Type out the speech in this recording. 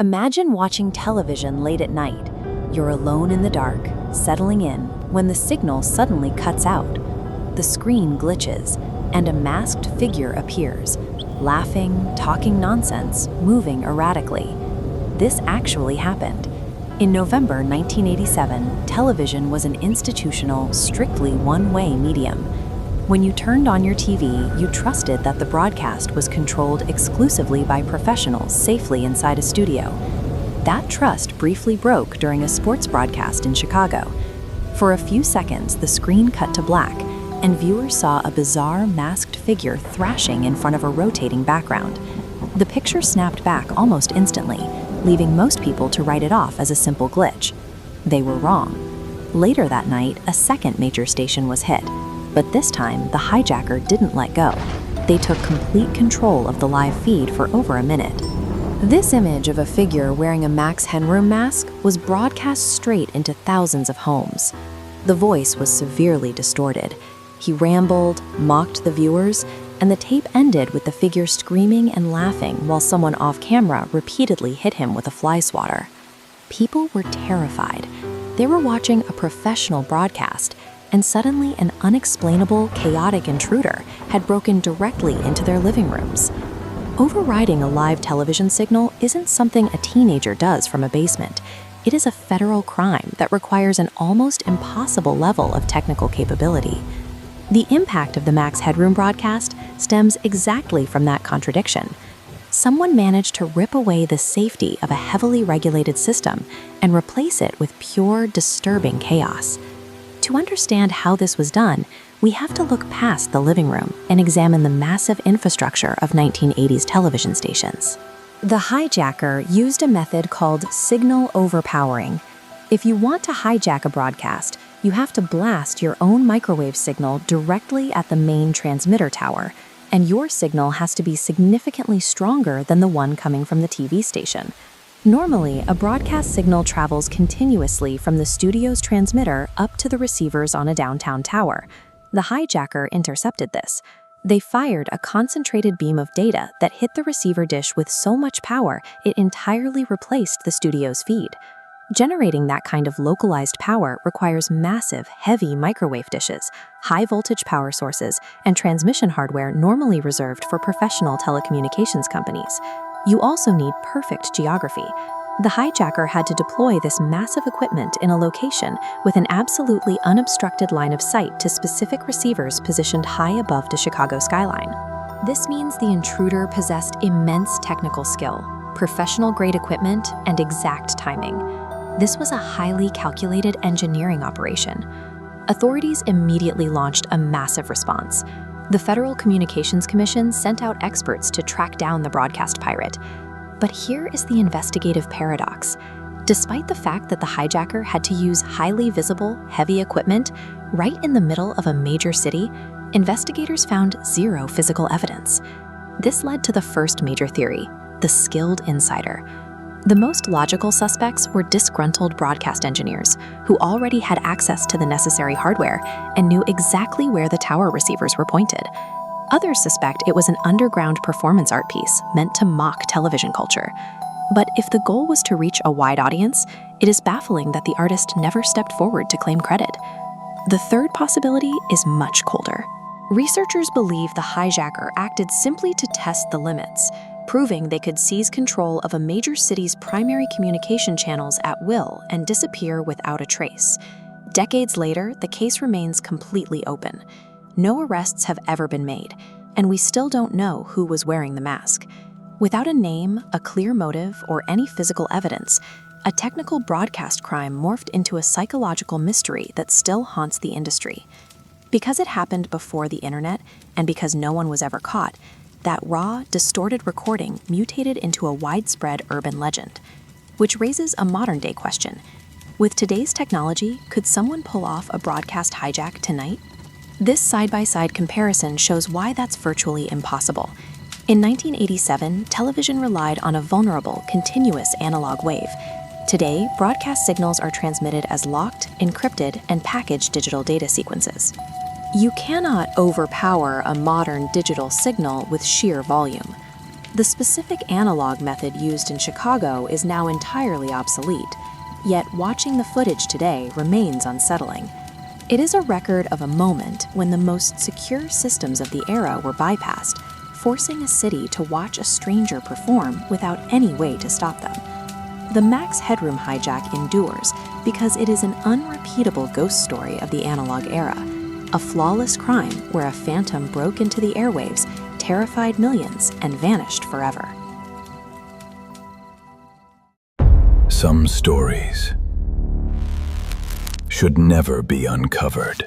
Imagine watching television late at night. You're alone in the dark, settling in, when the signal suddenly cuts out. The screen glitches, and a masked figure appears, laughing, talking nonsense, moving erratically. This actually happened. In November 1987, television was an institutional, strictly one-way medium. When you turned on your TV, you trusted that the broadcast was controlled exclusively by professionals safely inside a studio. That trust briefly broke during a sports broadcast in Chicago. For a few seconds, the screen cut to black, and viewers saw a bizarre masked figure thrashing in front of a rotating background. The picture snapped back almost instantly, leaving most people to write it off as a simple glitch. They were wrong. Later that night, a second major station was hit. But this time, the hijacker didn't let go. They took complete control of the live feed for over a minute. This image of a figure wearing a Max Headroom mask was broadcast straight into thousands of homes. The voice was severely distorted. He rambled, mocked the viewers, and the tape ended with the figure screaming and laughing while someone off camera repeatedly hit him with a fly swatter. People were terrified. They were watching a professional broadcast, and suddenly an unexplainable, chaotic intruder had broken directly into their living rooms. Overriding a live television signal isn't something a teenager does from a basement. It is a federal crime that requires an almost impossible level of technical capability. The impact of the Max Headroom broadcast stems exactly from that contradiction. Someone managed to rip away the safety of a heavily regulated system and replace it with pure, disturbing chaos. To understand how this was done, we have to look past the living room and examine the massive infrastructure of 1980s television stations. The hijacker used a method called signal overpowering. If you want to hijack a broadcast, you have to blast your own microwave signal directly at the main transmitter tower, and your signal has to be significantly stronger than the one coming from the TV station. Normally, a broadcast signal travels continuously from the studio's transmitter up to the receivers on a downtown tower. The hijacker intercepted this. They fired a concentrated beam of data that hit the receiver dish with so much power it entirely replaced the studio's feed. Generating that kind of localized power requires massive, heavy microwave dishes, high-voltage power sources, and transmission hardware normally reserved for professional telecommunications companies. You also need perfect geography. The hijacker had to deploy this massive equipment in a location with an absolutely unobstructed line of sight to specific receivers positioned high above the Chicago skyline. This means the intruder possessed immense technical skill, professional-grade equipment, and exact timing. This was a highly calculated engineering operation. Authorities immediately launched a massive response. The Federal Communications Commission sent out experts to track down the broadcast pirate. But here is the investigative paradox. Despite the fact that the hijacker had to use highly visible, heavy equipment right in the middle of a major city, investigators found zero physical evidence. This led to the first major theory, the skilled insider. The most logical suspects were disgruntled broadcast engineers who already had access to the necessary hardware and knew exactly where the tower receivers were pointed. Others suspect it was an underground performance art piece meant to mock television culture. But if the goal was to reach a wide audience, it is baffling that the artist never stepped forward to claim credit. The third possibility is much colder. Researchers believe the hijacker acted simply to test the limits, proving they could seize control of a major city's primary communication channels at will and disappear without a trace. Decades later, the case remains completely open. No arrests have ever been made, and we still don't know who was wearing the mask. Without a name, a clear motive, or any physical evidence, a technical broadcast crime morphed into a psychological mystery that still haunts the industry. Because it happened before the internet, and because no one was ever caught, that raw, distorted recording mutated into a widespread urban legend. Which raises a modern-day question. With today's technology, could someone pull off a broadcast hijack tonight? This side-by-side comparison shows why that's virtually impossible. In 1987, television relied on a vulnerable, continuous analog wave. Today, broadcast signals are transmitted as locked, encrypted, and packaged digital data sequences. You cannot overpower a modern digital signal with sheer volume. The specific analog method used in Chicago is now entirely obsolete, yet watching the footage today remains unsettling. It is a record of a moment when the most secure systems of the era were bypassed, forcing a city to watch a stranger perform without any way to stop them. The Max Headroom hijack endures because it is an unrepeatable ghost story of the analog era, a flawless crime where a phantom broke into the airwaves, terrified millions, and vanished forever. Some stories should never be uncovered.